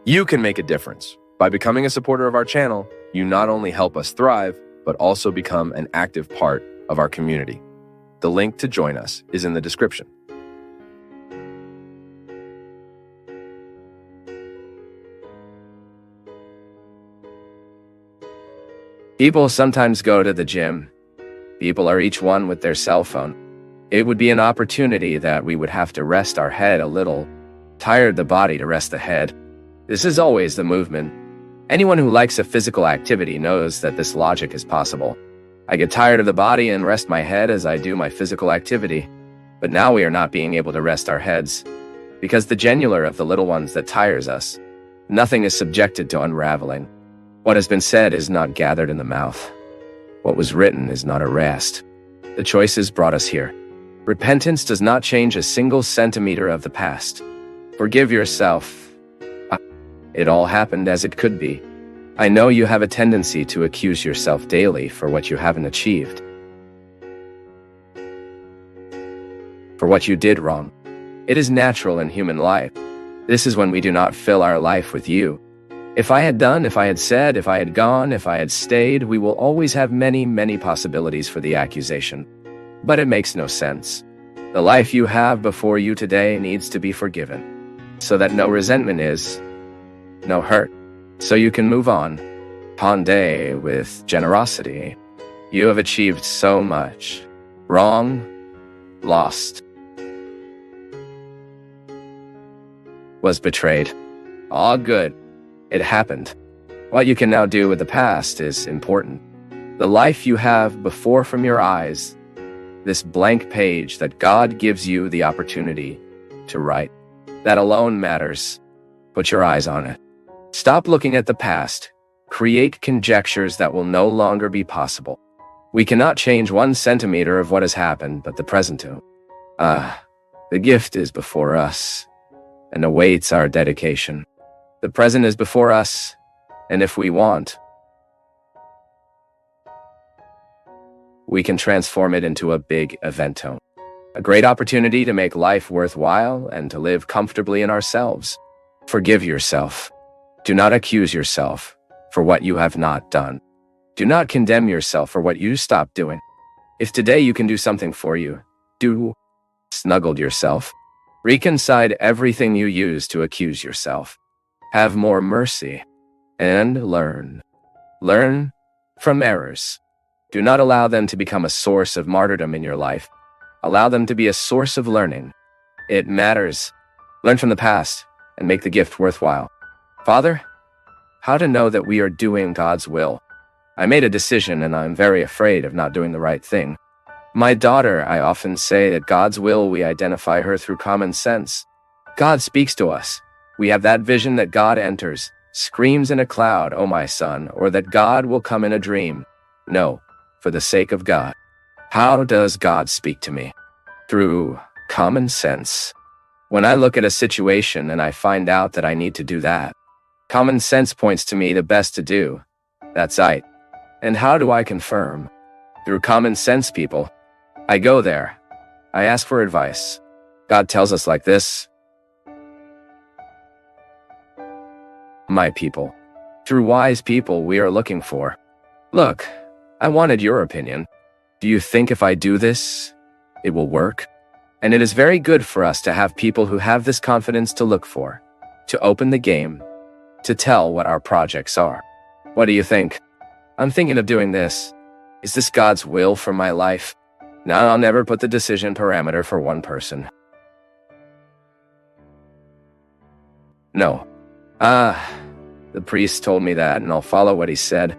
You can make a difference. By becoming a supporter of our channel, you not only help us thrive, but also become an active part of our community. The link to join us is in the description. People sometimes go to the gym. People are each one with their cell phone. It would be an opportunity that we would have to rest our head a little, tired the body to rest the head. This is always the movement. Anyone who likes a physical activity knows that this logic is possible. I get tired of the body and rest my head as I do my physical activity. But now we are not being able to rest our heads, because the genular of the little ones that tires us. Nothing is subjected to unraveling. What has been said is not gathered in the mouth. What was written is not erased. The choices brought us here. Repentance does not change a single centimeter of the past. Forgive yourself. It all happened as it could be. I know you have a tendency to accuse yourself daily for what you haven't achieved, for what you did wrong. It is natural in human life. This is when we do not fill our life with you. If I had done, if I had said, if I had gone, if I had stayed, we will always have many, many possibilities for the accusation. But it makes no sense. The life you have before you today needs to be forgiven, so that no resentment is, no hurt, so you can move on. Ponde with generosity. You have achieved so much. Wrong, lost, was betrayed. All good. It happened. What you can now do with the past is important. The life you have before from your eyes, this blank page that God gives you the opportunity to write, that alone matters. Put your eyes on it. Stop looking at the past. Create conjectures that will no longer be possible. We cannot change 1 centimeter of what has happened, but the present do. The gift is before us and awaits our dedication. The present is before us, and if we want, we can transform it into a big evento. A great opportunity to make life worthwhile and to live comfortably in ourselves. Forgive yourself. Do not accuse yourself for what you have not done. Do not condemn yourself for what you stopped doing. If today you can do something for you, do. Snuggled yourself. Reconcile everything you use to accuse yourself. Have more mercy and learn. Learn from errors. Do not allow them to become a source of martyrdom in your life. Allow them to be a source of learning. It matters. Learn from the past and make the gift worthwhile. Father, how to know that we are doing God's will? I made a decision and I'm very afraid of not doing the right thing. My daughter, I often say that God's will, we identify her through common sense. God speaks to us. We have that vision that God enters, screams in a cloud, "Oh my son," or that God will come in a dream. No, for the sake of God. How does God speak to me? Through common sense. When I look at a situation and I find out that I need to do that, common sense points to me the best to do. That's right. And how do I confirm? Through common sense, people. I go there. I ask for advice. God tells us like this. My people. Through wise people we are looking for. Look, I wanted your opinion. Do you think if I do this, it will work? And it is very good for us to have people who have this confidence to look for, to open the game, to tell what our projects are. What do you think? I'm thinking of doing this. Is this God's will for my life? Now I'll never put the decision parameter for one person. No. The priest told me that, and I'll follow what he said.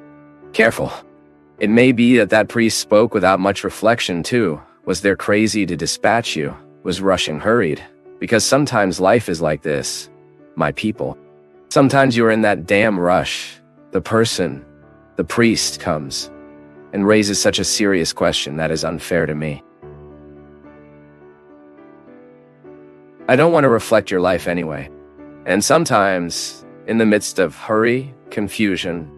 Careful. It may be that that priest spoke without much reflection, too. Was there crazy to dispatch you? Was rushing hurried? Because sometimes life is like this, my people. Sometimes you're in that damn rush. The priest comes and raises such a serious question that is unfair to me. I don't want to reflect your life anyway. And sometimes, in the midst of hurry, confusion,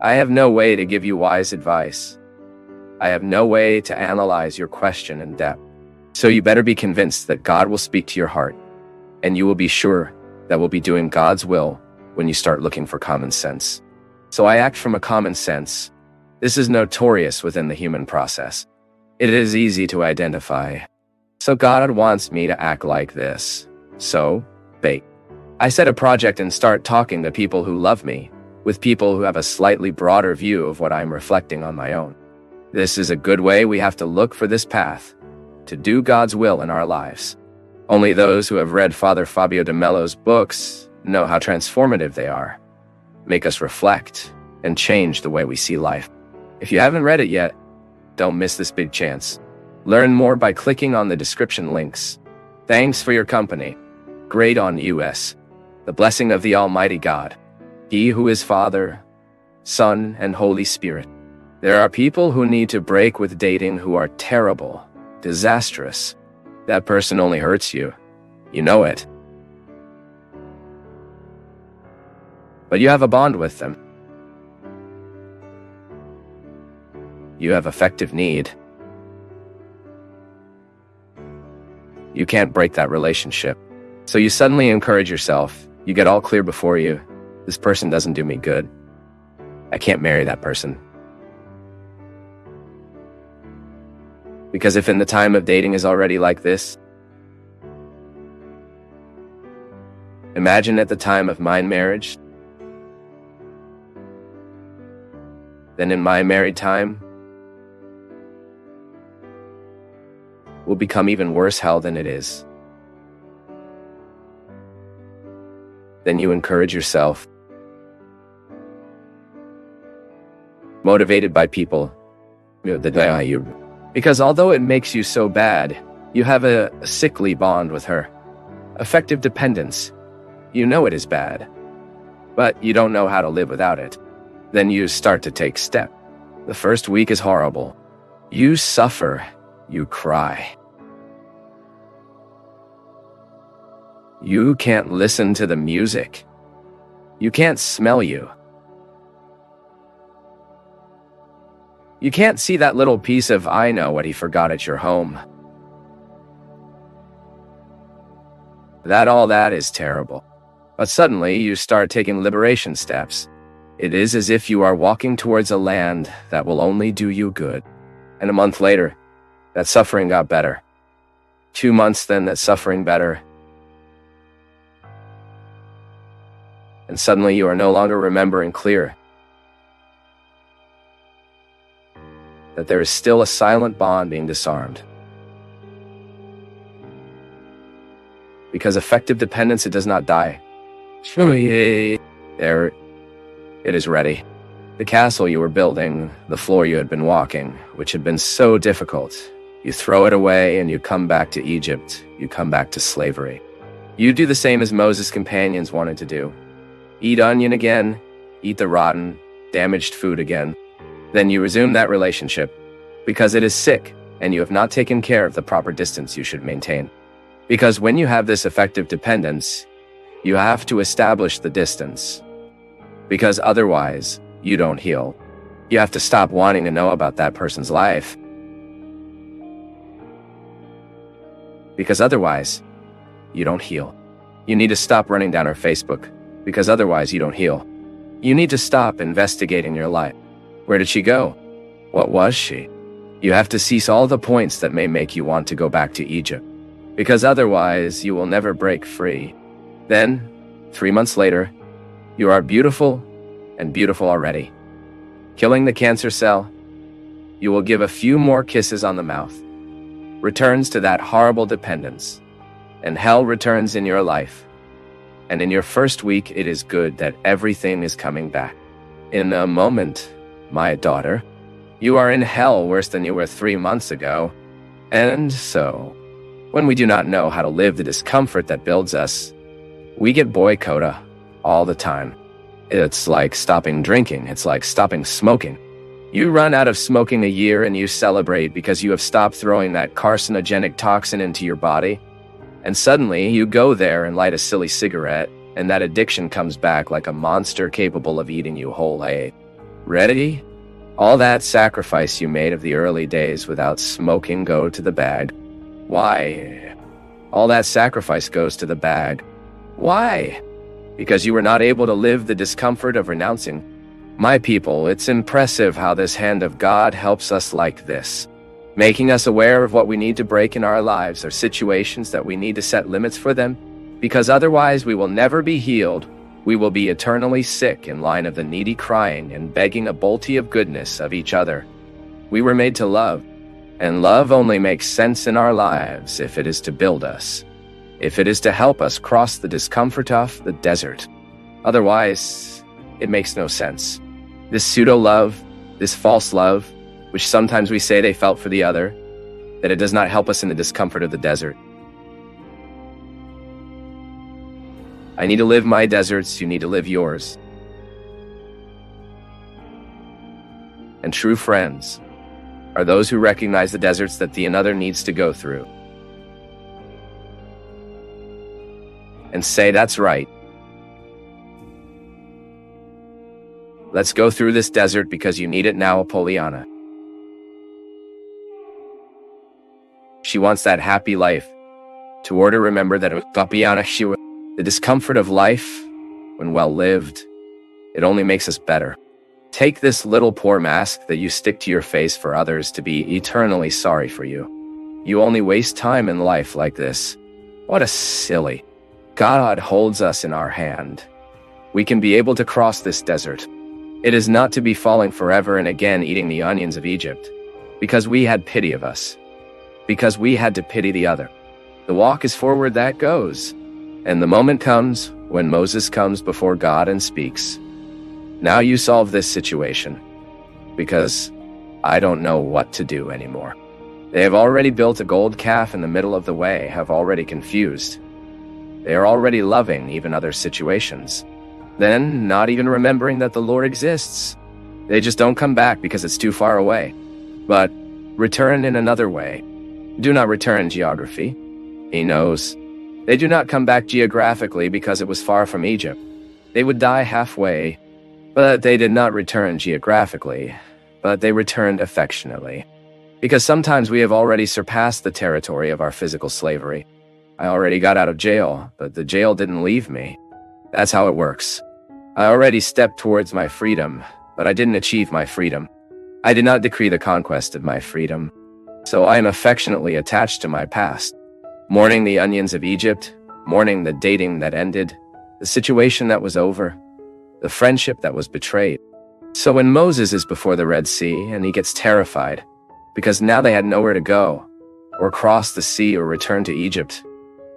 I have no way to give you wise advice. I have no way to analyze your question in depth. So you better be convinced that God will speak to your heart. and you will be sure that we'll be doing God's will when you start looking for common sense. So I act from a common sense. This is notorious within the human process. It is easy to identify. So God wants me to act like this. So, bait. I set a project and start talking to people who love me, with people who have a slightly broader view of what I'm reflecting on my own. This is a good way we have to look for this path, to do God's will in our lives. Only those who have read Father Fábio de Melo's books know how transformative they are, make us reflect, and change the way we see life. If you haven't read it yet, don't miss this big chance. Learn more by clicking on the description links. Thanks for your company. Great on US. The blessing of the Almighty God, He who is Father, Son, and Holy Spirit. There are people who need to break with dating who are terrible, disastrous. That person only hurts you. You know it. But you have a bond with them. You have affective need. You can't break that relationship. So you suddenly encourage yourself. You get all clear before you. This person doesn't do me good. I can't marry that person. Because if in the time of dating is already like this, imagine at the time of my marriage, then in my married time, will become even worse hell than it is. Then you encourage yourself, motivated by people, because although it makes you so bad, you have a sickly bond with her, affective dependence. You know it is bad, but you don't know how to live without it. Then you start to take steps. The first week is horrible. You suffer, you cry. You can't listen to the music. You can't smell you. You can't see that little piece of I know what he forgot at your home. All that is terrible. But suddenly you start taking liberation steps. It is as if you are walking towards a land that will only do you good. And a month later, that suffering got better. 2 months then, that suffering better. And suddenly you are no longer remembering clear that there is still a silent bond being disarmed. Because affective dependence, it does not die. There, it is ready. The castle you were building, the floor you had been walking, which had been so difficult, you throw it away and you come back to Egypt. You come back to slavery. You do the same as Moses' companions wanted to do. Eat onion again, eat the rotten, damaged food again. Then you resume that relationship because it is sick and you have not taken care of the proper distance you should maintain. Because when you have this affective dependence, you have to establish the distance. Because otherwise, you don't heal. You have to stop wanting to know about that person's life. Because otherwise, you don't heal. You need to stop running down her Facebook. Because otherwise, you don't heal. You need to stop investigating your life. Where did she go? What was she? You have to cease all the points that may make you want to go back to Egypt. Because otherwise, you will never break free. Then, 3 months later, you are beautiful and beautiful already. Killing the cancer cell, you will give a few more kisses on the mouth. Returns to that horrible dependence. And hell returns in your life. And in your first week, it is good that everything is coming back. In a moment, my daughter, you are in hell worse than you were 3 months ago. And so, when we do not know how to live the discomfort that builds us, we get boycotted all the time. It's like stopping drinking. It's like stopping smoking. You run out of smoking a year and you celebrate because you have stopped throwing that carcinogenic toxin into your body. And suddenly you go there and light a silly cigarette, and that addiction comes back like a monster capable of eating you whole. Hey, ready? All that sacrifice you made of the early days without smoking go to the bag. Why? All that sacrifice goes to the bag. Why? Because you were not able to live the discomfort of renouncing. My people, it's impressive how this hand of God helps us like this, making us aware of what we need to break in our lives or situations that we need to set limits for them, because otherwise we will never be healed. We will be eternally sick in line of the needy crying and begging a bounty of goodness of each other. We were made to love, and love only makes sense in our lives if it is to build us, if it is to help us cross the discomfort of the desert. Otherwise, it makes no sense. This pseudo-love, this false love, which sometimes we say they felt for the other, that it does not help us in the discomfort of the desert. I need to live my deserts, you need to live yours. And true friends are those who recognize the deserts that the another needs to go through. And say, that's right. Let's go through this desert because you need it now, Apoliana. She wants that happy life. Toward her, remember that Apoliana, the discomfort of life, when well lived, it only makes us better. Take this little poor mask that you stick to your face for others to be eternally sorry for you. You only waste time in life like this. What a silly. God holds us in our hand. We can be able to cross this desert. It is not to be falling forever and again eating the onions of Egypt, because we had pity of us, because we had to pity the other. The walk is forward that goes, and the moment comes when Moses comes before God and speaks. Now you solve this situation, because I don't know what to do anymore. They have already built a gold calf in the middle of the way, have already confused. They are already loving even other situations. Then, not even remembering that the Lord exists. They just don't come back because it's too far away. But return in another way. Do not return geography. He knows. They do not come back geographically because it was far from Egypt. They would die halfway. But they did not return geographically, but they returned affectionately. Because sometimes we have already surpassed the territory of our physical slavery. I already got out of jail, but the jail didn't leave me. That's how it works. I already stepped towards my freedom, but I didn't achieve my freedom. I did not decree the conquest of my freedom. So I am affectionately attached to my past. Mourning the onions of Egypt, mourning the dating that ended, the situation that was over, the friendship that was betrayed. So when Moses is before the Red Sea and he gets terrified, because now they had nowhere to go, or cross the sea or return to Egypt,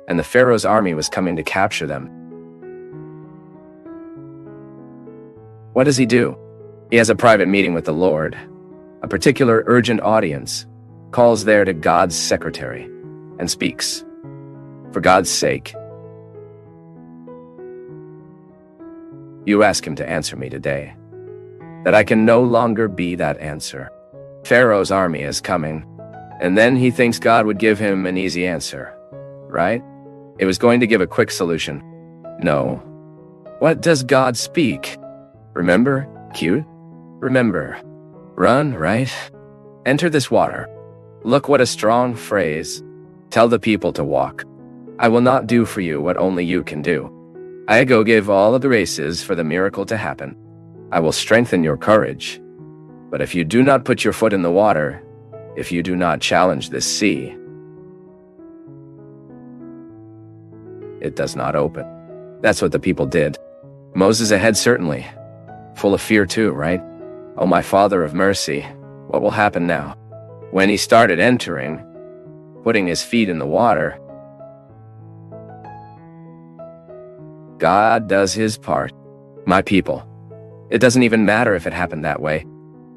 and the Pharaoh's army was coming to capture them. What does he do? He has a private meeting with the Lord. A particular urgent audience, calls there to God's secretary, and speaks. For God's sake, you ask him to answer me today, that I can no longer be that answer. Pharaoh's army is coming, and then he thinks God would give him an easy answer, right? It was going to give a quick solution. No. What does God speak? Remember, cute? Remember, run, right? Enter this water. Look what a strong phrase. Tell the people to walk. I will not do for you what only you can do. I go give all of the races for the miracle to happen. I will strengthen your courage. But if you do not put your foot in the water, if you do not challenge this sea, it does not open. That's what the people did. Moses ahead certainly. Full of fear too, right? Oh, my Father of mercy, what will happen now? When he started entering, putting his feet in the water, God does his part. My people, it doesn't even matter if it happened that way.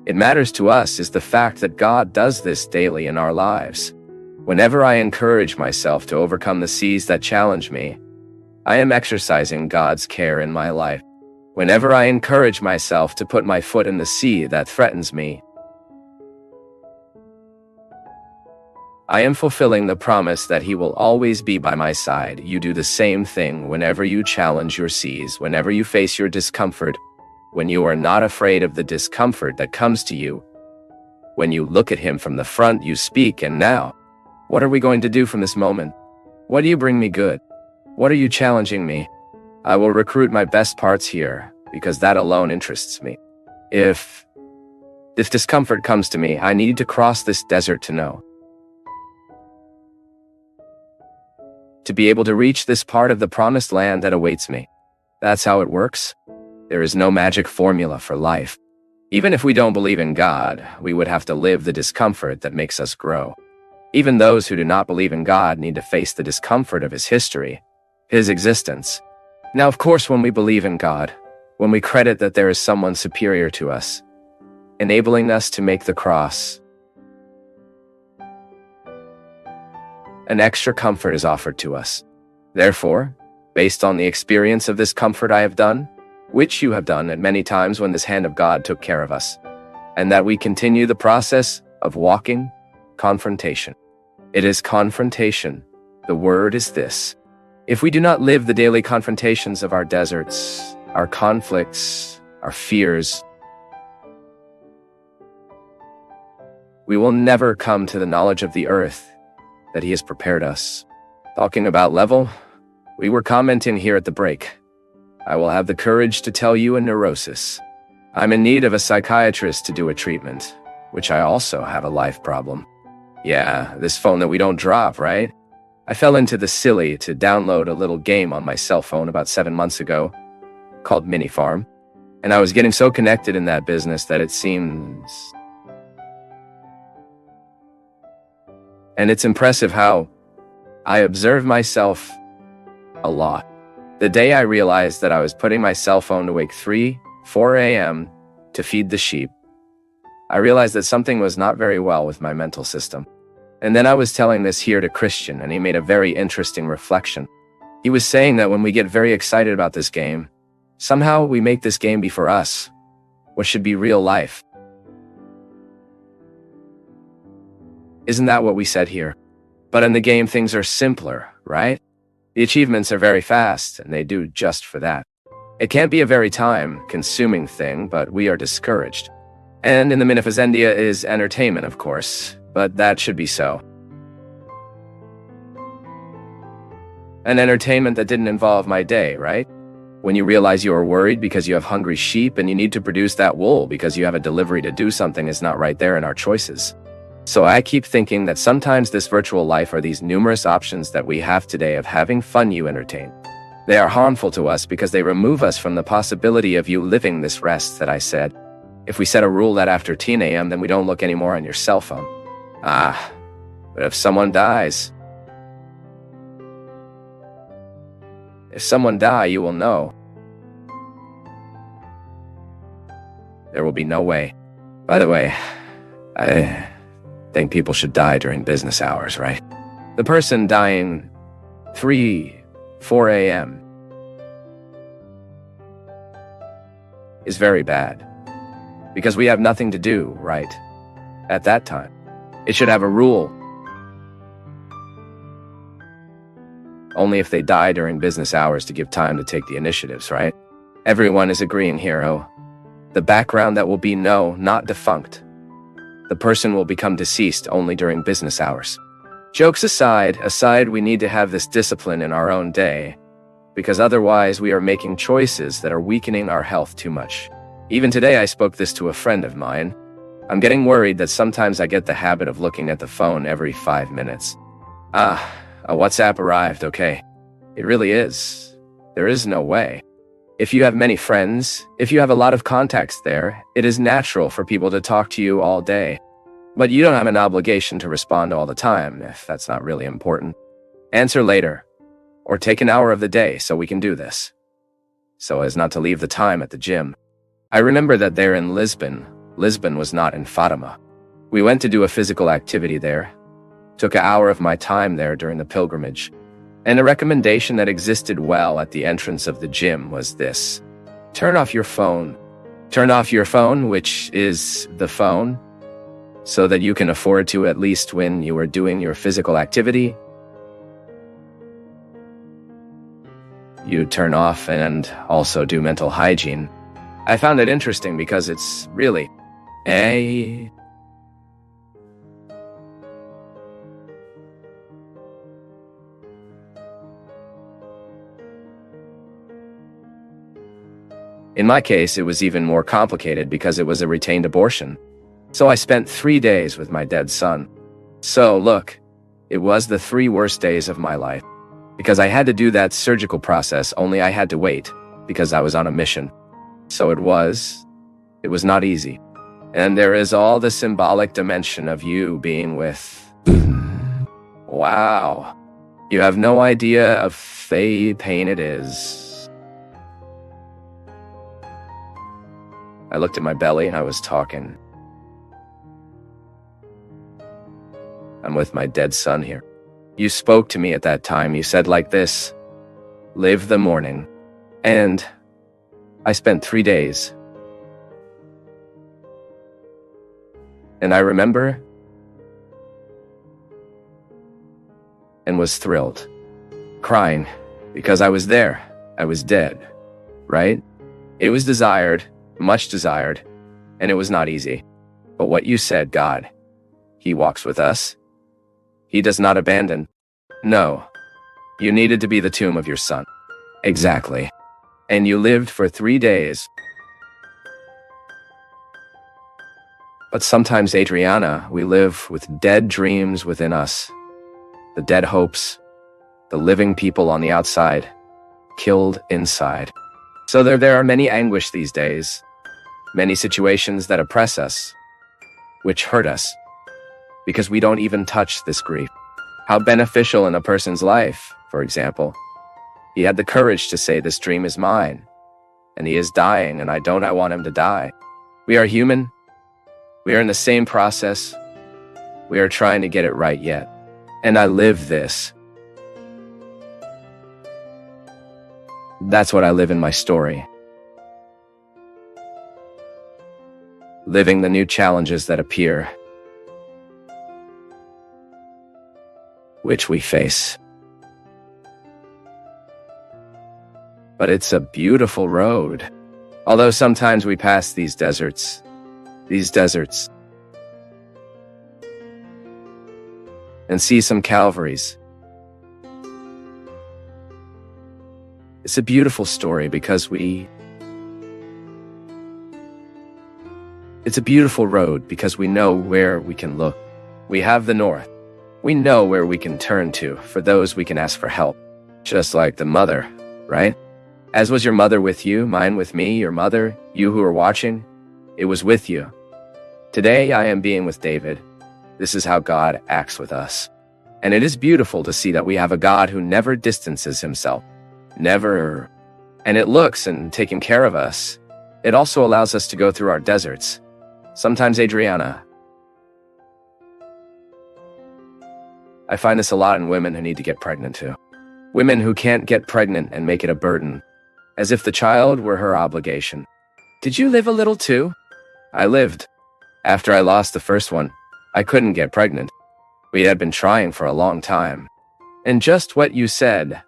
It matters to us is the fact that God does this daily in our lives. Whenever I encourage myself to overcome the seas that challenge me, I am exercising God's care in my life. Whenever I encourage myself to put my foot in the sea that threatens me, I am fulfilling the promise that he will always be by my side. You do the same thing whenever you challenge your seas, whenever you face your discomfort, when you are not afraid of the discomfort that comes to you. When you look at him from the front, you speak, and now, what are we going to do from this moment? What do you bring me good? What are you challenging me? I will recruit my best parts here, because that alone interests me. If discomfort comes to me, I need to cross this desert to know. To be able to reach this part of the promised land that awaits me. That's how it works. There is no magic formula for life. Even if we don't believe in God, we would have to live the discomfort that makes us grow. Even those who do not believe in God need to face the discomfort of his history, his existence. Now, of course, when we believe in God, when we credit that there is someone superior to us, enabling us to make the cross, an extra comfort is offered to us. Therefore, based on the experience of this comfort I have done, which you have done at many times when this hand of God took care of us, and that we continue the process of walking confrontation. It is confrontation. The word is this. If we do not live the daily confrontations of our deserts, our conflicts, our fears, we will never come to the knowledge of the earth that he has prepared us. Talking about level, we were commenting here at the break. I will have the courage to tell you a neurosis. I'm in need of a psychiatrist to do a treatment, which I also have a life problem. Yeah, this phone that we don't drop, right? I fell into the silly to download a little game on my cell phone about 7 months ago, called Mini Farm, and I was getting so connected in that business that it seems... And it's impressive how I observe myself a lot. The day I realized that I was putting my cell phone to wake 4 a.m. to feed the sheep, I realized that something was not very well with my mental system. And then I was telling this here to Christian, and he made a very interesting reflection. He was saying that when we get very excited about this game, somehow we make this game be for us, what should be real life. Isn't that what we said here? But in the game, things are simpler, right? The achievements are very fast, and they do just for that. It can't be a very time-consuming thing, but we are discouraged. And in the Minifazendia is entertainment, of course, but that should be so. An entertainment that didn't involve my day, right? When you realize you are worried because you have hungry sheep and you need to produce that wool because you have a delivery to do something is not right there in our choices. So I keep thinking that sometimes this virtual life are these numerous options that we have today of having fun you entertain. They are harmful to us because they remove us from the possibility of you living this rest that I said. If we set a rule that after 10 a.m. then we don't look anymore on your cell phone. But if someone dies... If someone die, you will know. There will be no way. By the way, I think people should die during business hours, right? The person dying 4 a.m. is very bad. Because we have nothing to do, right? At that time. It should have a rule. Only if they die during business hours to give time to take the initiatives, right? Everyone is agreeing here, oh. The background that will be no, not defunct. The person will become deceased only during business hours. Jokes aside, we need to have this discipline in our own day, because otherwise we are making choices that are weakening our health too much. Even today I spoke this to a friend of mine. I'm getting worried that sometimes I get the habit of looking at the phone every 5 minutes. A WhatsApp arrived, okay. It really is. There is no way. If you have many friends, if you have a lot of contacts there, it is natural for people to talk to you all day. But you don't have an obligation to respond all the time, if that's not really important. Answer later, or take an hour of the day so we can do this. So as not to leave the time at the gym. I remember that there in Lisbon was not in Fatima. We went to do a physical activity there. Took an hour of my time there during the pilgrimage. And a recommendation that existed well at the entrance of the gym was this. Turn off your phone. Turn off your phone, which is the phone, so that you can afford to, at least when you are doing your physical activity, you turn off and also do mental hygiene. I found it interesting because it's really In my case, it was even more complicated because it was a retained abortion. So I spent 3 days with my dead son. So look, it was the 3 worst days of my life. Because I had to do that surgical process, only I had to wait, because I was on a mission. So it was not easy. And there is all the symbolic dimension of you being with... Wow. You have no idea of pain it is. I looked at my belly and I was talking. I'm with my dead son here. You spoke to me at that time. You said like this, live the morning. And I spent 3 days. And I remember and was thrilled, crying because I was there. I was dead, right? It was desired, much desired, and it was not easy. But what you said, God, He walks with us. He does not abandon. No, you needed to be the tomb of your son. Exactly. And you lived for 3 days. But sometimes, Adriana, we live with dead dreams within us. The dead hopes, the living people on the outside, killed inside. So there are many anguish these days, many situations that oppress us, which hurt us, because we don't even touch this grief. How beneficial in a person's life, for example. He had the courage to say, this dream is mine, and he is dying, and I want him to die. We are human. We are in the same process. We are trying to get it right yet. And I live this. That's what I live in my story. Living the new challenges that appear, which we face. But it's a beautiful road. Although sometimes we pass these deserts, and see some Calvaries. It's a beautiful story because it's a beautiful road because we know where we can look. We have the north. We know where we can turn to for those we can ask for help. Just like the mother, right? As was your mother with you, mine with me, your mother, you who are watching, it was with you. Today I am being with David. This is how God acts with us. And it is beautiful to see that we have a God who never distances himself. Never. And it looks and taking care of us. It also allows us to go through our deserts. Sometimes, Adriana, I find this a lot in women who need to get pregnant too. Women who can't get pregnant and make it a burden, as if the child were her obligation. Did you live a little too? I lived. After I lost the first one, I couldn't get pregnant. We had been trying for a long time. And just what you said,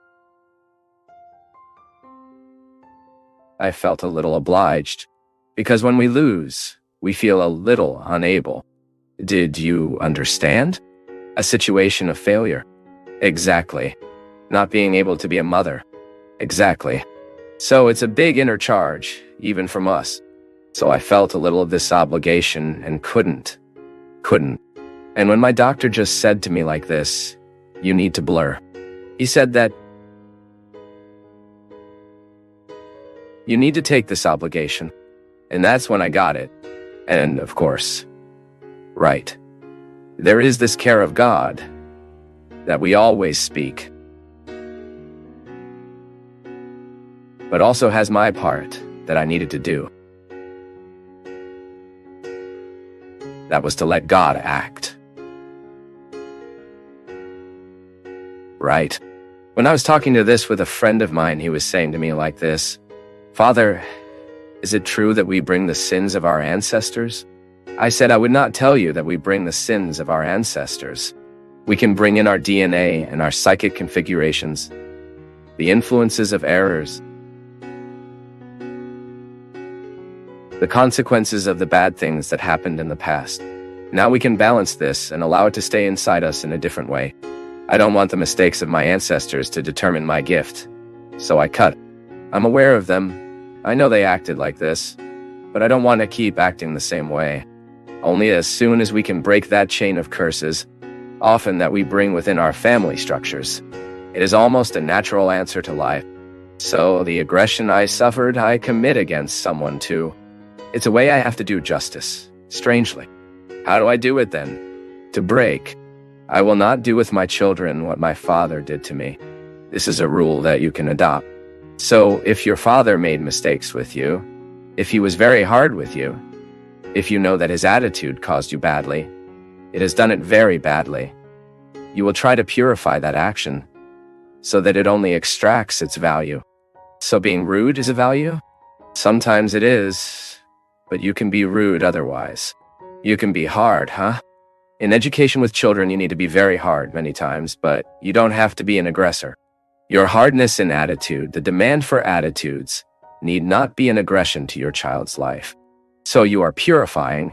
I felt a little obliged, because when we lose, we feel a little unable. Did you understand? A situation of failure. Exactly. Not being able to be a mother. Exactly. So it's a big inner charge, even from us. So I felt a little of this obligation and couldn't. And when my doctor just said to me like this, you need to blur. He said that you need to take this obligation. And that's when I got it. And of course, right. There is this care of God that we always speak, but also has my part that I needed to do. That was to let God act. Right. When I was talking to this with a friend of mine, he was saying to me like this, Father, is it true that we bring the sins of our ancestors? I said I would not tell you that we bring the sins of our ancestors. We can bring in our DNA and our psychic configurations, the influences of errors, the consequences of the bad things that happened in the past. Now we can balance this and allow it to stay inside us in a different way. I don't want the mistakes of my ancestors to determine my gift, so I cut. I'm aware of them. I know they acted like this, but I don't want to keep acting the same way. Only as soon as we can break that chain of curses, often that we bring within our family structures. It is almost a natural answer to life. So the aggression I suffered, I commit against someone too. It's a way I have to do justice, strangely. How do I do it then? To break. I will not do with my children what my father did to me. This is a rule that you can adopt. So if your father made mistakes with you, if he was very hard with you, if you know that his attitude caused you badly, it has done it very badly, you will try to purify that action so that it only extracts its value. So being rude is a value? Sometimes it is, but you can be rude otherwise. You can be hard, huh? In education with children, you need to be very hard many times, but you don't have to be an aggressor. Your hardness in attitude, the demand for attitudes, need not be an aggression to your child's life. So you are purifying,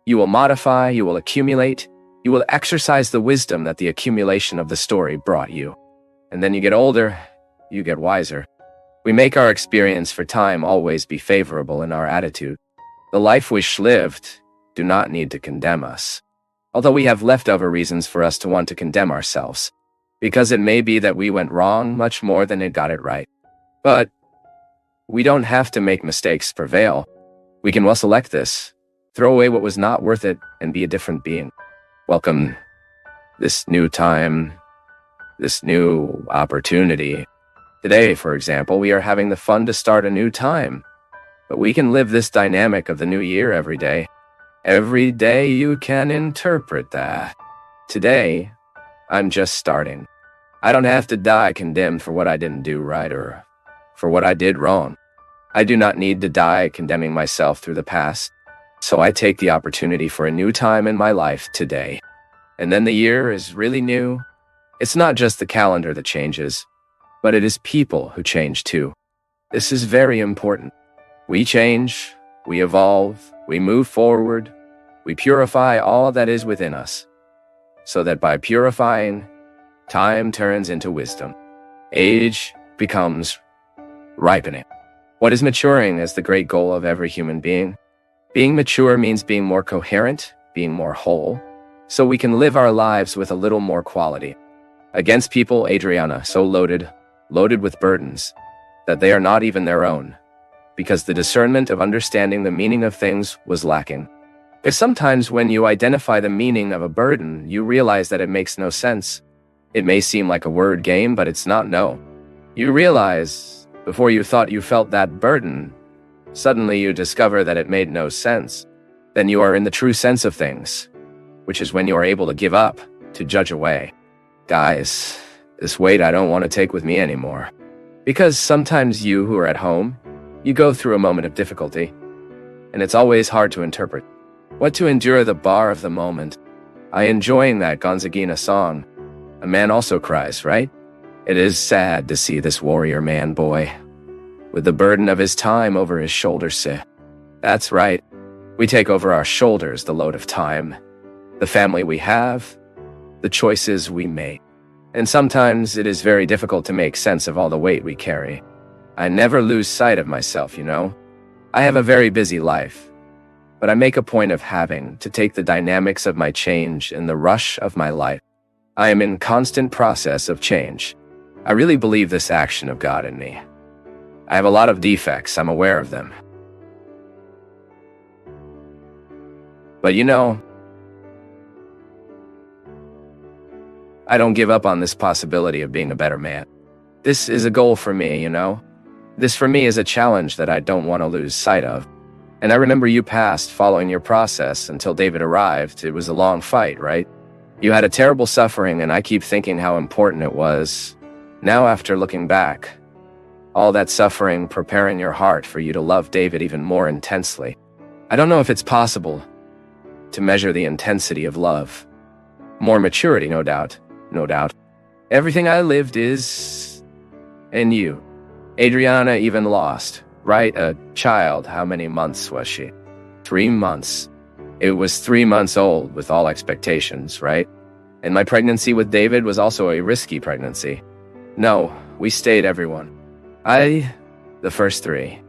you will modify, you will accumulate, you will exercise the wisdom that the accumulation of the story brought you. And then you get older, you get wiser. We make our experience for time always be favorable in our attitude. The life we lived do not need to condemn us. Although we have leftover reasons for us to want to condemn ourselves, because it may be that we went wrong much more than it got it right. But we don't have to make mistakes prevail. We can well select this, throw away what was not worth it, and be a different being. Welcome this new time, this new opportunity. Today, for example, we are having the fun to start a new time. But we can live this dynamic of the new year every day. Every day you can interpret that. Today, I'm just starting. I don't have to die condemned for what I didn't do right or for what I did wrong. I do not need to die condemning myself through the past. So I take the opportunity for a new time in my life today. And then the year is really new. It's not just the calendar that changes, but it is people who change too. This is very important. We change, we evolve, we move forward, we purify all that is within us, so that by purifying, time turns into wisdom. Age becomes ripening. What is maturing is the great goal of every human being. Being mature means being more coherent, being more whole, so we can live our lives with a little more quality. Against people, Adriana, so loaded with burdens, that they are not even their own, because the discernment of understanding the meaning of things was lacking. Because sometimes when you identify the meaning of a burden, you realize that it makes no sense. It may seem like a word game, but it's not. No. You realize, before you thought you felt that burden, suddenly you discover that it made no sense. Then you are in the true sense of things, which is when you are able to give up, to judge away. Guys, this weight I don't want to take with me anymore. Because sometimes you who are at home, you go through a moment of difficulty, and it's always hard to interpret. What to endure the bar of the moment. I enjoying that Gonzagina song. A man also cries, right? It is sad to see this warrior man boy, with the burden of his time over his shoulders sit. That's right. We take over our shoulders the load of time, the family we have, the choices we make. And sometimes it is very difficult to make sense of all the weight we carry. I never lose sight of myself, you know. I have a very busy life, but I make a point of having to take the dynamics of my change in the rush of my life. I am in constant process of change. I really believe this action of God in me. I have a lot of defects, I'm aware of them. But you know, I don't give up on this possibility of being a better man. This is a goal for me, you know? This for me is a challenge that I don't want to lose sight of. And I remember you passed following your process until David arrived. It was a long fight, right? You had a terrible suffering, and I keep thinking how important it was. Now, after looking back, all that suffering preparing your heart for you to love David even more intensely. I don't know if it's possible to measure the intensity of love. More maturity, no doubt. No doubt. Everything I lived is in you. Adriana even lost, right? A child. How many months was she? 3 months. It was 3 months old with all expectations, right? And my pregnancy with David was also a risky pregnancy. No, we stayed, everyone. The first 3.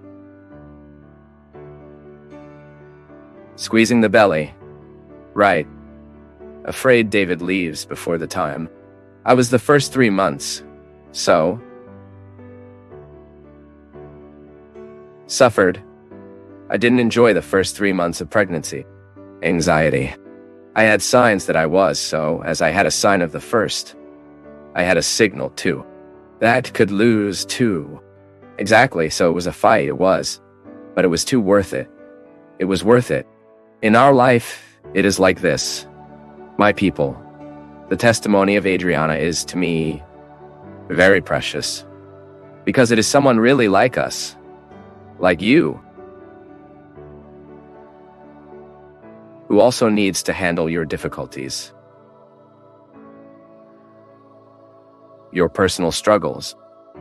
Squeezing the belly. Right. Afraid David leaves before the time. I was the first 3 months. So? Suffered. I didn't enjoy the first 3 months of pregnancy. Anxiety. I had signs that I was, so as I had a sign of the first, I had a signal too. That could lose too. Exactly, so it was a fight, it was. But it was too worth it. It was worth it. In our life, it is like this. My people, the testimony of Adriana is, to me, very precious. Because it is someone really like us. Like you. Who also needs to handle your difficulties. Your personal struggles.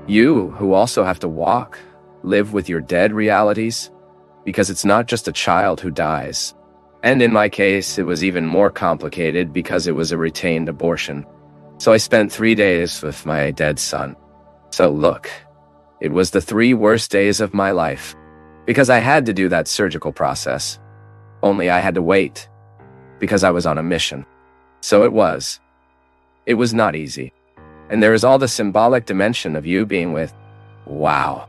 You who also have to walk, live with your dead realities, because it's not just a child who dies. And in my case, it was even more complicated because it was a retained abortion. So I spent 3 days with my dead son. So look, it was the 3 worst days of my life, because I had to do that surgical process. Only I had to wait, because I was on a mission. So it was. It was not easy. And there is all the symbolic dimension of you being with, wow,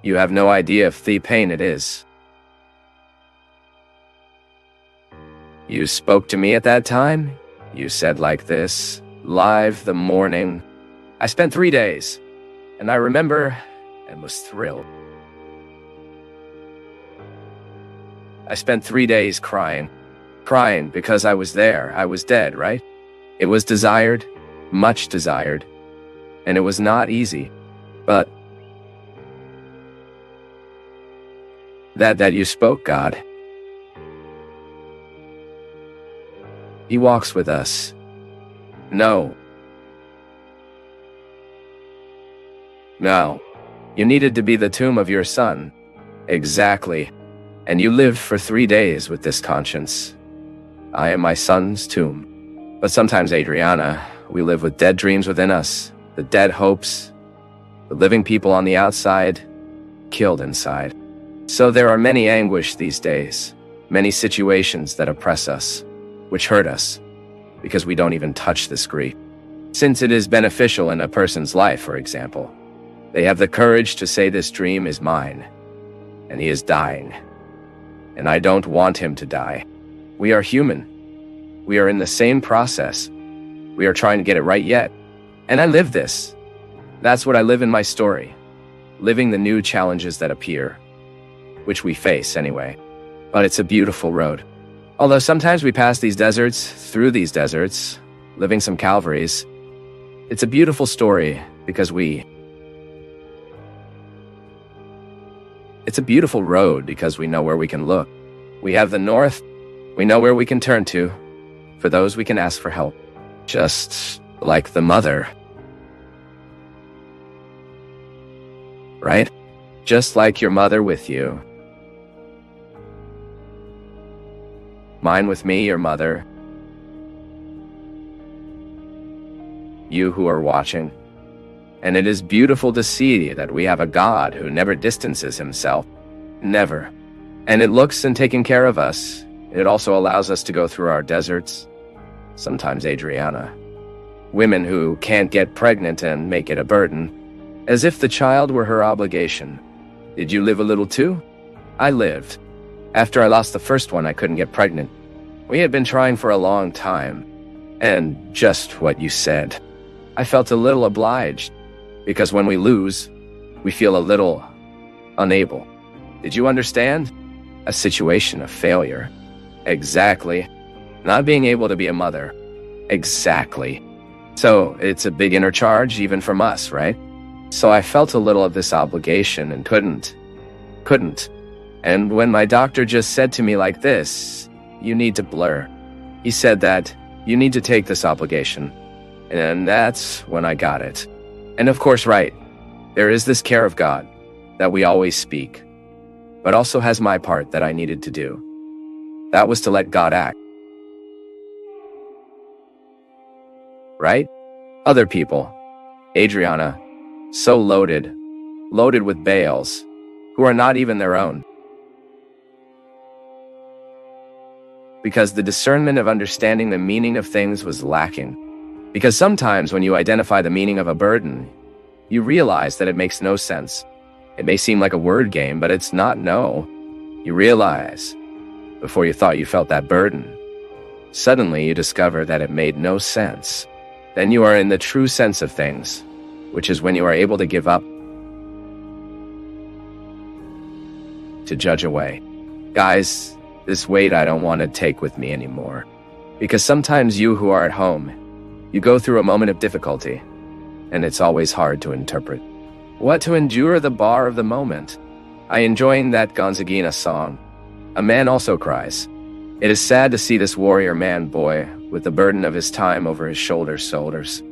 you have no idea of the pain it is. You spoke to me at that time. You said like this, live the morning. I spent 3 days, and I remember and was thrilled. I spent 3 days crying because I was there. I was dead, right? It was desired, much desired, and it was not easy, but that you spoke, God. He walks with us. No. You needed to be the tomb of your son. Exactly. And you lived for 3 days with this conscience. I am my son's tomb. But sometimes, Adriana, we live with dead dreams within us, the dead hopes, the living people on the outside, killed inside. So there are many anguish these days, many situations that oppress us, which hurt us, because we don't even touch this grief. Since it is beneficial in a person's life, for example, they have the courage to say this dream is mine, and he is dying. And I don't want him to die. We are human. We are in the same process. We are trying to get it right yet. And I live this. That's what I live in my story. Living the new challenges that appear, which we face anyway. But it's a beautiful road. Although sometimes we pass these deserts, through these deserts, living some Calvaries, it's a beautiful story because it's a beautiful road because we know where we can look. We have the north, we know where we can turn to. For those we can ask for help. Just like the mother. Right? Just like your mother with you. Mine with me, your mother. You who are watching. And it is beautiful to see that we have a God who never distances himself. Never. And it looks in taking care of us. It also allows us to go through our deserts. Sometimes, Adriana. Women who can't get pregnant and make it a burden. As if the child were her obligation. Did you live a little too? I lived. After I lost the first one, I couldn't get pregnant. We had been trying for a long time. And just what you said. I felt a little obliged. Because when we lose, we feel a little unable. Did you understand? A situation of failure. Exactly. Not being able to be a mother. Exactly. So it's a big inner charge even from us, right? So I felt a little of this obligation and couldn't. And when my doctor just said to me like this, you need to blur. He said that you need to take this obligation. And that's when I got it. And of course, right, there is this care of God that we always speak, but also has my part that I needed to do. That was to let God act. Right? Other people, Adriana, so loaded with bales, who are not even their own. because the discernment of understanding the meaning of things was lacking. Because sometimes when you identify the meaning of a burden, you realize that it makes no sense. It may seem like a word game, but it's not. No. You realize, before you thought you felt that burden, suddenly you discover that it made no sense. Then you are in the true sense of things, which is when you are able to give up, to judge away. Guys, this weight I don't want to take with me anymore. Because sometimes you who are at home, you go through a moment of difficulty, and it's always hard to interpret. What to endure the bar of the moment? I enjoying that Gonzagina song. A man also cries. It is sad to see this warrior man boy with the burden of his time over his shoulders.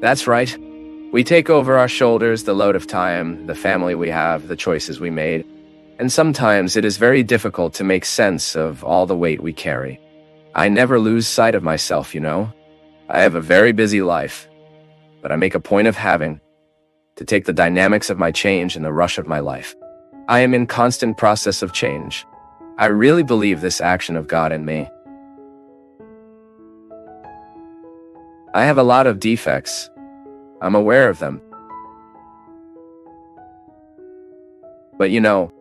That's right. We take over our shoulders the load of time, the family we have, the choices we made. And sometimes it is very difficult to make sense of all the weight we carry. I never lose sight of myself, you know. I have a very busy life, but I make a point of having to take the dynamics of my change in the rush of my life. I am in constant process of change. I really believe this action of God in me. I have a lot of defects. I'm aware of them. But you know,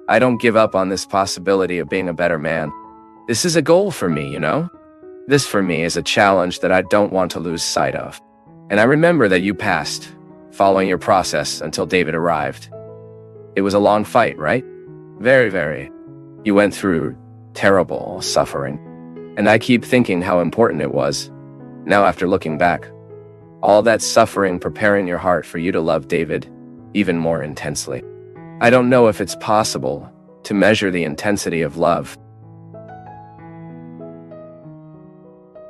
I don't give up on this possibility of being a better man. This is a goal for me, you know? This for me is a challenge that I don't want to lose sight of. And I remember that you passed, following your process until David arrived. It was a long fight, right? Very, very. You went through terrible suffering. And I keep thinking how important it was. Now after looking back, all that suffering preparing your heart for you to love David even more intensely. I don't know if it's possible to measure the intensity of love,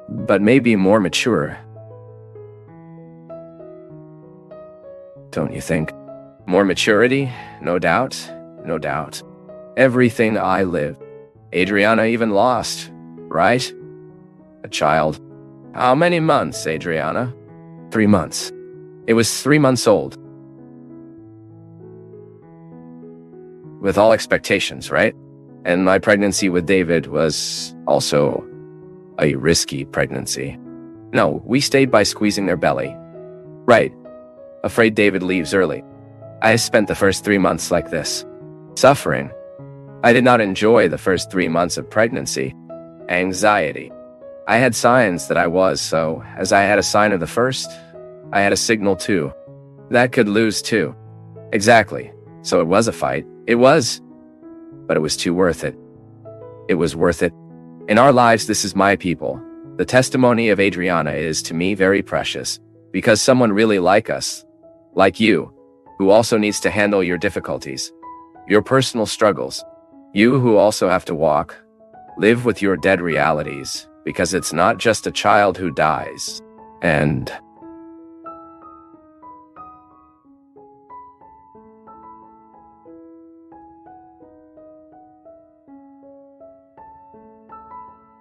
but maybe more mature. Don't you think? More maturity? No doubt. No doubt. Everything I lived, Adriana even lost, right? A child. How many months, Adriana? 3 months. It was 3 months old. With all expectations, right? And my pregnancy with David was also a risky pregnancy. No, we stayed by squeezing their belly. Right. Afraid David leaves early. I spent the first 3 months like this. Suffering. I did not enjoy the first 3 months of pregnancy. Anxiety. I had signs that I was, so as I had a sign of the first, I had a signal too. That could lose too. Exactly. So it was a fight. It was. But it was too worth it. It was worth it. In our lives, this is my people. The testimony of Adriana is to me very precious, because someone really like us, like you, who also needs to handle your difficulties, your personal struggles, you who also have to walk, live with your dead realities, because it's not just a child who dies, and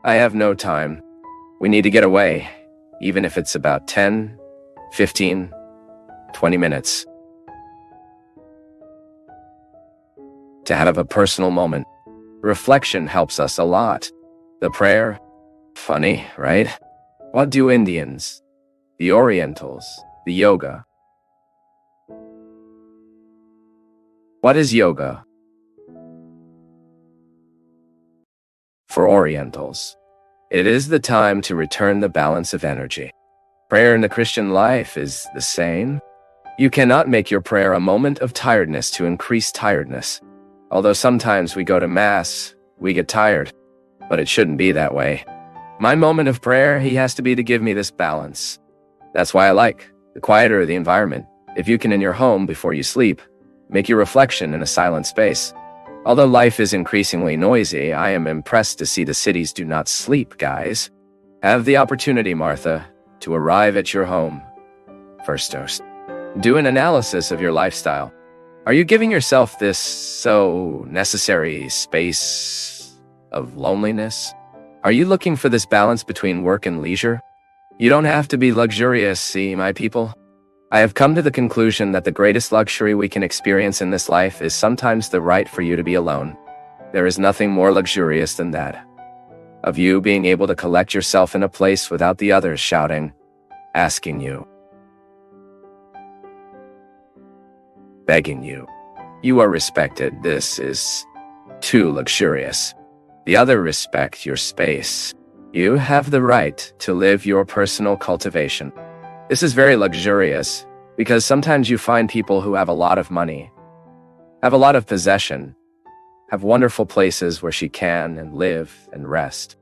I have no time. We need to get away, even if it's about 10, 15, 20 minutes. To have a personal moment. Reflection helps us a lot. The prayer, funny, right? What do Indians, the Orientals, the yoga? What is yoga? For Orientals, it is the time to return the balance of energy. Prayer in the Christian life is the same. You cannot make your prayer a moment of tiredness to increase tiredness. Although sometimes we go to Mass, we get tired, but it shouldn't be that way. My moment of prayer, he has to be to give me this balance. That's why I like the quieter the environment. If you can in your home before you sleep, make your reflection in a silent space. Although life is increasingly noisy, I am impressed to see the cities do not sleep, guys. Have the opportunity, Martha, to arrive at your home. First toast. Do an analysis of your lifestyle. Are you giving yourself this so necessary space of loneliness? Are you looking for this balance between work and leisure? You don't have to be luxurious, see, my people. I have come to the conclusion that the greatest luxury we can experience in this life is sometimes the right for you to be alone. There is nothing more luxurious than that. Of you being able to collect yourself in a place without the others shouting, asking you, begging you. You are respected. This is too luxurious. The other respect your space. You have the right to live your personal cultivation. This is very luxurious because sometimes you find people who have a lot of money, have a lot of possession, have wonderful places where she can and live and rest.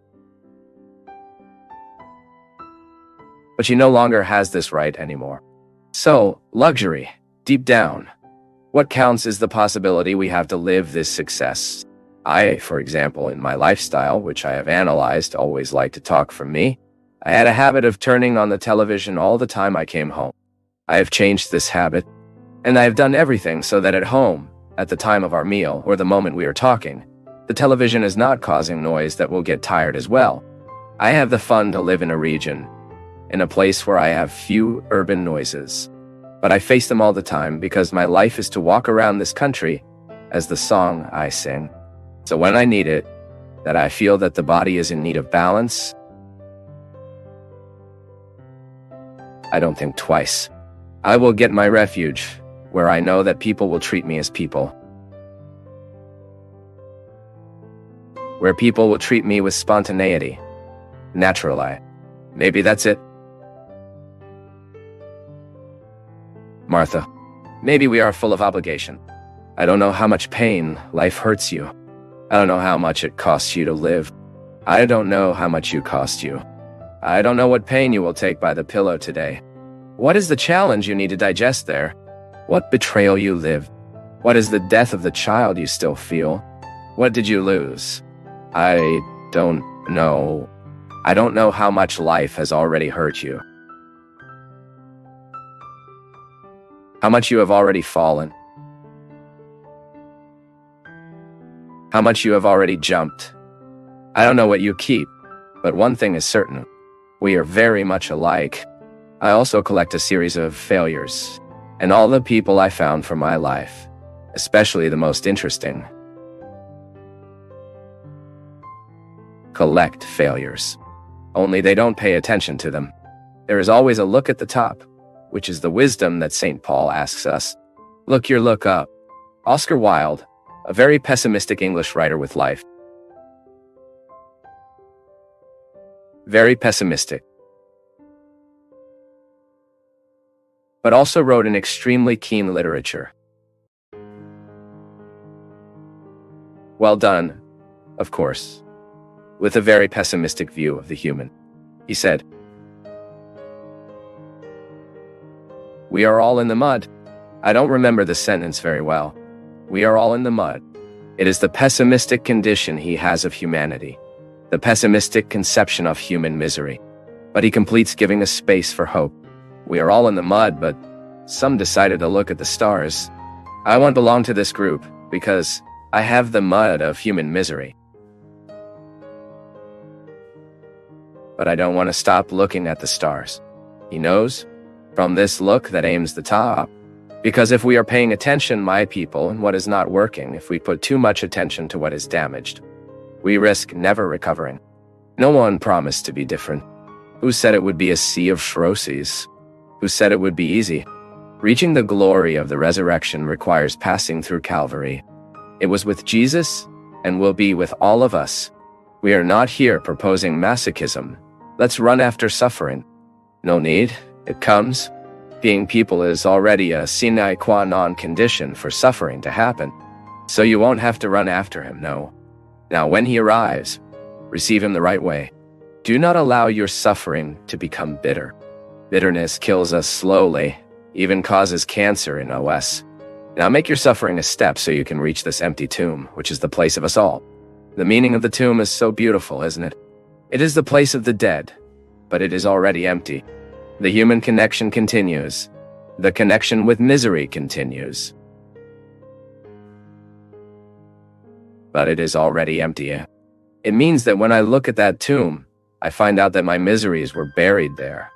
But she no longer has this right anymore. So, luxury, deep down, what counts is the possibility we have to live this success. I, for example, in my lifestyle, which I have analyzed, always like to talk from me. I had a habit of turning on the television all the time I came home. I have changed this habit, and I have done everything so that at home, at the time of our meal or the moment we are talking, the television is not causing noise that will get tired as well. I have the fun to live in a region, in a place where I have few urban noises. But I face them all the time because my life is to walk around this country as the song I sing. So when I need it, that I feel that the body is in need of balance, I don't think twice. I will get my refuge where I know that people will treat me as people. Where people will treat me with spontaneity, naturally. Maybe that's it. Martha, maybe we are full of obligation. I don't know how much pain life hurts you. I don't know how much it costs you to live. I don't know how much you cost you. I don't know what pain you will take by the pillow today. What is the challenge you need to digest there? What betrayal you live? What is the death of the child you still feel? What did you lose? I don't know. I don't know how much life has already hurt you. How much you have already fallen. How much you have already jumped. I don't know what you keep, but one thing is certain. We are very much alike. I also collect a series of failures, and all the people I found for my life, especially the most interesting. Collect failures. Only they don't pay attention to them. There is always a look at the top, which is the wisdom that St. Paul asks us. Look your look up. Oscar Wilde, a very pessimistic English writer with life. Very pessimistic. But also wrote an extremely keen literature. Well done, of course, with a very pessimistic view of the human. He said, "We are all in the mud." I don't remember the sentence very well. We are all in the mud. It is the pessimistic condition he has of humanity, the pessimistic conception of human misery. But he completes giving us space for hope. We are all in the mud, but some decided to look at the stars. I won't belong to this group because I have the mud of human misery. But I don't want to stop looking at the stars. He knows, from this look that aims the top. Because if we are paying attention, my people, and what is not working, if we put too much attention to what is damaged, we risk never recovering. No one promised to be different. Who said it would be a sea of roses? Who said it would be easy? Reaching the glory of the resurrection requires passing through Calvary. It was with Jesus and will be with all of us. We are not here proposing masochism. Let's run after suffering. No need. It comes. Being people is already a sine qua non condition for suffering to happen. So you won't have to run after him, no. Now when he arrives, receive him the right way. Do not allow your suffering to become bitter. Bitterness kills us slowly, even causes cancer in OS. Now make your suffering a step so you can reach this empty tomb, which is the place of us all. The meaning of the tomb is so beautiful, isn't it? It is the place of the dead, but it is already empty. The human connection continues. The connection with misery continues. But it is already empty. It means that when I look at that tomb, I find out that my miseries were buried there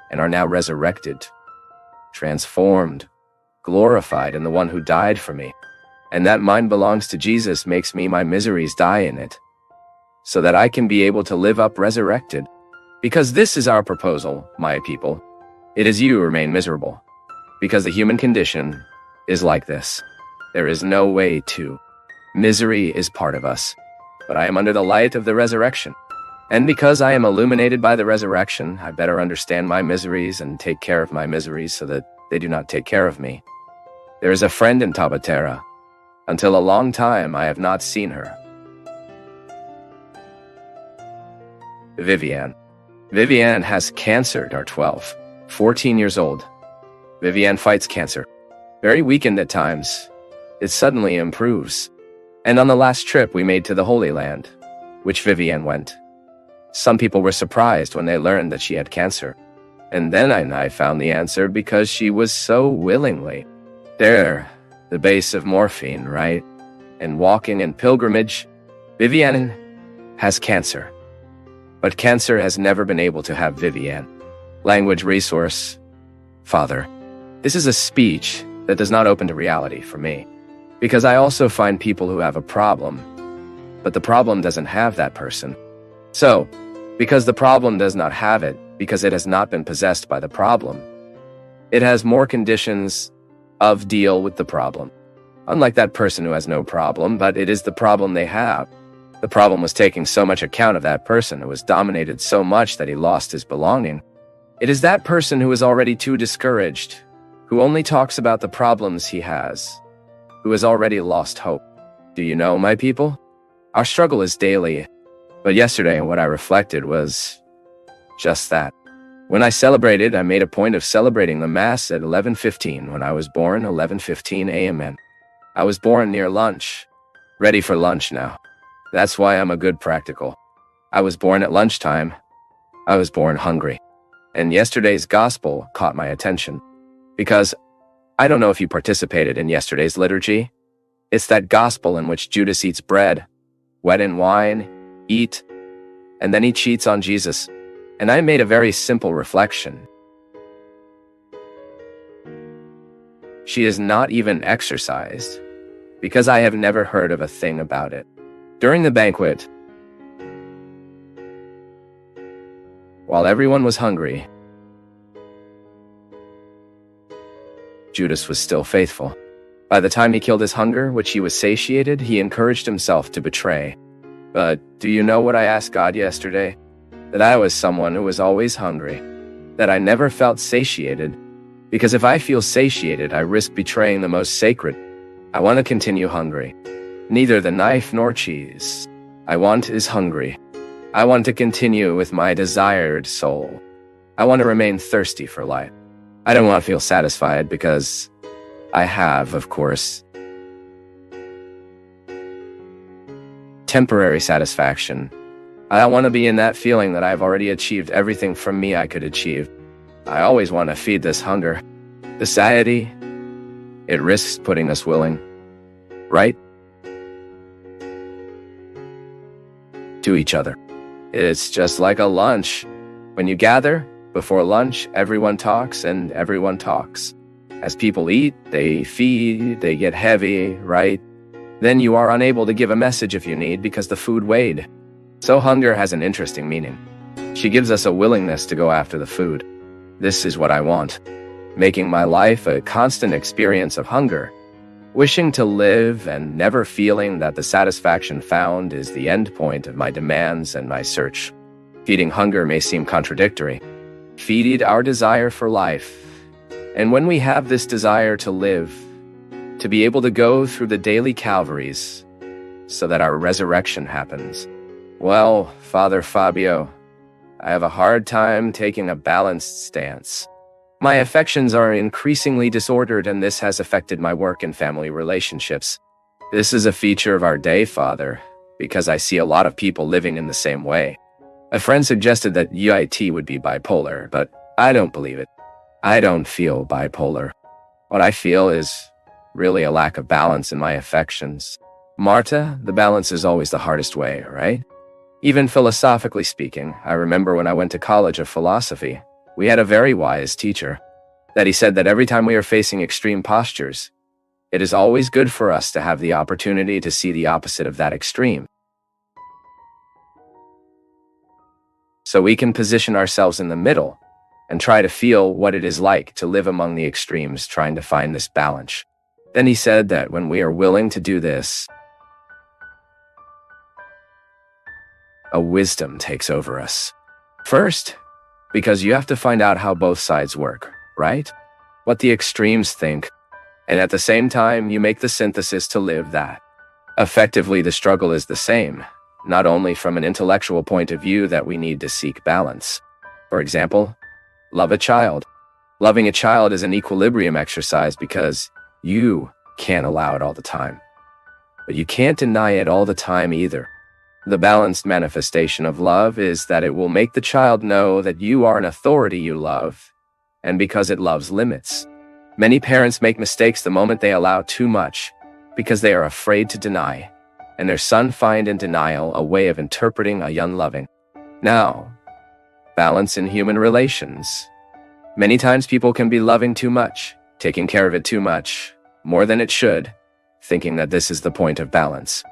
and are now resurrected, transformed, glorified in the one who died for me. and that mine belongs to Jesus makes me my miseries die in it, so that I can be able to live up resurrected. Because this is our proposal, my people. It is you who remain miserable. Because the human condition is like this. There is no way to. Misery is part of us. But I am under the light of the resurrection. And because I am illuminated by the resurrection, I better understand my miseries and take care of my miseries so that they do not take care of me. There is a friend in Taubaté. Until a long time, I have not seen her. Viviane. Viviane has cancer, are 12, 14 years old. Viviane fights cancer. Very weakened at times. It suddenly improves. And on the last trip we made to the Holy Land, which Viviane went, some people were surprised when they learned that she had cancer. And then I found the answer because she was so willingly there, the base of morphine, right? And walking in pilgrimage. Viviane has cancer. But cancer has never been able to have Viviane. Language resource. Father. This is a speech that does not open to reality for me. Because I also find people who have a problem, but the problem doesn't have that person. So, because the problem does not have it, because it has not been possessed by the problem, it has more conditions of deal with the problem. Unlike that person who has no problem, but it is the problem they have. The problem was taking so much account of that person who was dominated so much that he lost his belonging. It is that person who is already too discouraged, who only talks about the problems he has, who has already lost hope. Do you know, my people? Our struggle is daily. But yesterday, what I reflected was just that. When I celebrated, I made a point of celebrating the Mass at 11:15 when I was born, 11:15 a.m. I was born near lunch, ready for lunch now. That's why I'm a good practical. I was born at lunchtime. I was born hungry. And yesterday's gospel caught my attention. Because I don't know if you participated in yesterday's liturgy. It's that gospel in which Judas eats bread, wet in wine, eat, and then he cheats on Jesus. And I made a very simple reflection. She is not even exercised, because I have never heard of a thing about it. During the banquet, while everyone was hungry, Judas was still faithful. By the time he killed his hunger, which he was satiated, he encouraged himself to betray. But do you know what I asked God yesterday? That I was someone who was always hungry, that I never felt satiated, because if I feel satiated, I risk betraying the most sacred. I want to continue hungry. Neither the knife nor cheese I want is hungry. I want to continue with my desired soul. I want to remain thirsty for life. I don't want to feel satisfied because I have, of course, temporary satisfaction. I don't want to be in that feeling that I've already achieved everything from me I could achieve. I always want to feed this hunger. The satiety, it risks putting us willing, right? To each other. It's just like a lunch. When you gather, before lunch, everyone talks and everyone talks. As people eat, they feed, they get heavy, right? Then you are unable to give a message if you need because the food weighed. So hunger has an interesting meaning. She gives us a willingness to go after the food. This is what I want. Making my life a constant experience of hunger. Wishing to live and never feeling that the satisfaction found is the end point of my demands and my search. Feeding hunger may seem contradictory. Feed our desire for life. And when we have this desire to live, to be able to go through the daily Calvaries so that our resurrection happens. Well, Father Fábio, I have a hard time taking a balanced stance. My affections are increasingly disordered, and this has affected my work and family relationships. This is a feature of our day, Father, because I see a lot of people living in the same way. A friend suggested that UIT would be bipolar, but I don't believe it. I don't feel bipolar. What I feel is really a lack of balance in my affections. Marta, the balance is always the hardest way, right? Even philosophically speaking, I remember when I went to college of philosophy, we had a very wise teacher, that he said that every time we are facing extreme postures, It is always good for us to have the opportunity to see the opposite of that extreme, so we can position ourselves in the middle and try to feel what it is like to live among the extremes, trying to find this balance. Then he said that when we are willing to do this, a wisdom takes over us. First, because you have to find out how both sides work, right? What the extremes think, and at the same time, you make the synthesis to live that. Effectively, the struggle is the same, not only from an intellectual point of view that we need to seek balance. For example, love a child. Loving a child is an equilibrium exercise because you can't allow it all the time. But you can't deny it all the time either. The balanced manifestation of love is that it will make the child know that you are an authority you love, and because it loves limits. Many parents make mistakes the moment they allow too much because they are afraid to deny, and their son find in denial a way of interpreting a unloving. Now, balance in human relations. Many times people can be loving too much, taking care of it too much, more than it should, thinking that this is the point of balance.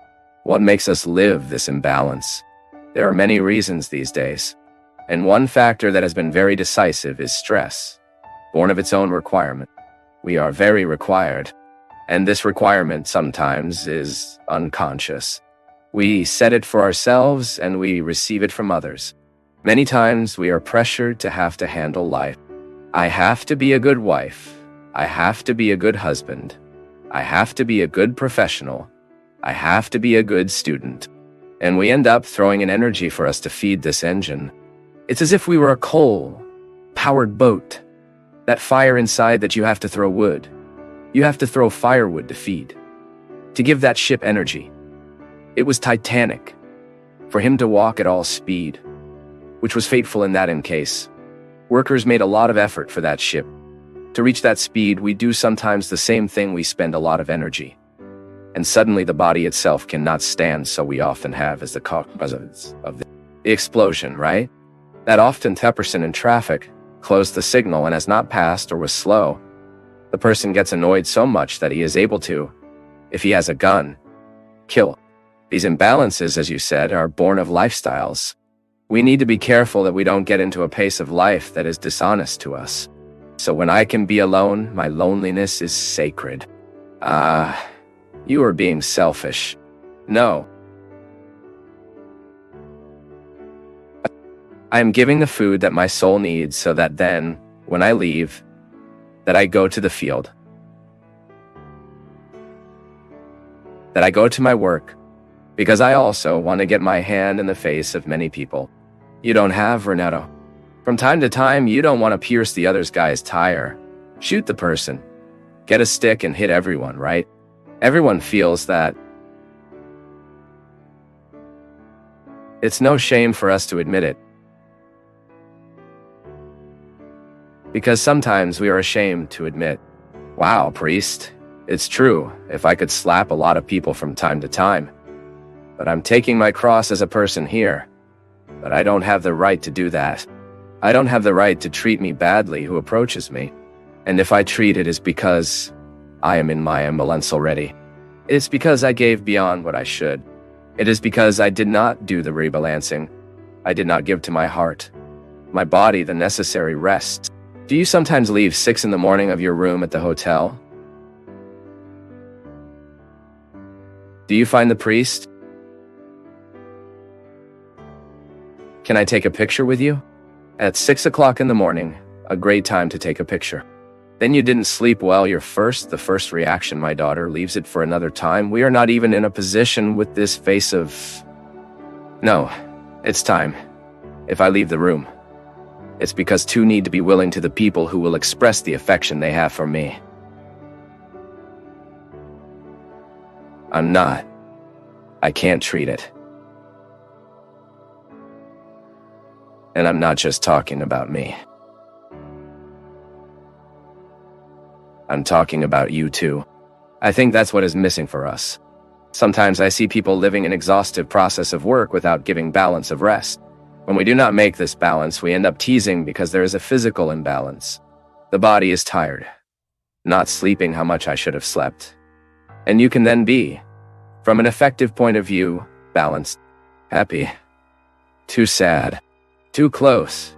What makes us live this imbalance? There are many reasons these days, and one factor that has been very decisive is stress, born of its own requirement. We are very required, and this requirement sometimes is unconscious. We set it for ourselves and we receive it from others. Many times we are pressured to have to handle life. I have to be a good wife. I have to be a good husband. I have to be a good professional. I have to be a good student. And we end up throwing an energy for us to feed this engine. It's as if we were a coal-powered boat. That fire inside that you have to throw wood. You have to throw firewood to feed, to give that ship energy. It was Titanic, for him to walk at all speed, which was fateful in that case. Workers made a lot of effort for that ship. To reach that speed, we do sometimes the same thing, we spend a lot of energy. And suddenly the body itself cannot stand, so we often have as the cause of the explosion, right? That often 10% in traffic closed the signal and has not passed or was slow. The person gets annoyed so much that he is able to, if he has a gun, kill. These imbalances, as you said, are born of lifestyles. We need to be careful that we don't get into a pace of life that is dishonest to us. So when I can be alone, my loneliness is sacred. You are being selfish. No. I am giving the food that my soul needs so that then, when I leave, that I go to the field. That I go to my work, because I also want to get my hand in the face of many people. You don't have, Renato. From time to time, you don't want to pierce the other guy's tire. Shoot the person. Get a stick and hit everyone, right? Everyone feels that. It's no shame for us to admit it. Because sometimes we are ashamed to admit, wow, priest, it's true, if I could slap a lot of people from time to time. But I'm taking my cross as a person here. But I don't have the right to do that. I don't have the right to treat me badly who approaches me. And if I treat it is because I am in my ambulance already. It's because I gave beyond what I should. It is because I did not do the rebalancing. I did not give to my heart, my body, the necessary rest. Do you sometimes leave 6 in the morning of your room at the hotel? Do you find the priest? Can I take a picture with you? At 6 o'clock in the morning, a great time to take a picture. Then you didn't sleep well, the first reaction, my daughter leaves it for another time. We are not even in a position with this face of, no, it's time. If I leave the room, it's because two need to be willing to the people who will express the affection they have for me. I'm not. I can't treat it. And I'm not just talking about me. I'm talking about you too. I think that's what is missing for us. Sometimes I see people living an exhaustive process of work without giving balance of rest. When we do not make this balance, we end up teasing because there is a physical imbalance. The body is tired, not sleeping how much I should have slept. And you can then be, from an effective point of view, balanced, happy, too sad, too close,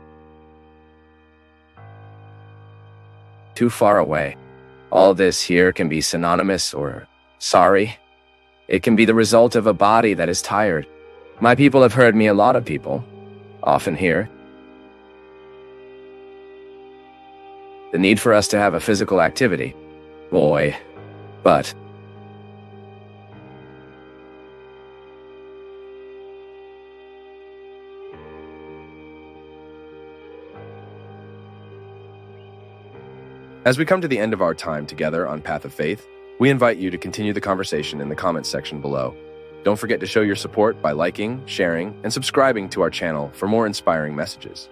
too far away. All this here can be synonymous or sorry. It can be the result of a body that is tired. My people have heard me, a lot of people, often hear the need for us to have a physical activity. Boy, but as we come to the end of our time together on Path of Faith, we invite you to continue the conversation in the comments section below. Don't forget to show your support by liking, sharing, and subscribing to our channel for more inspiring messages.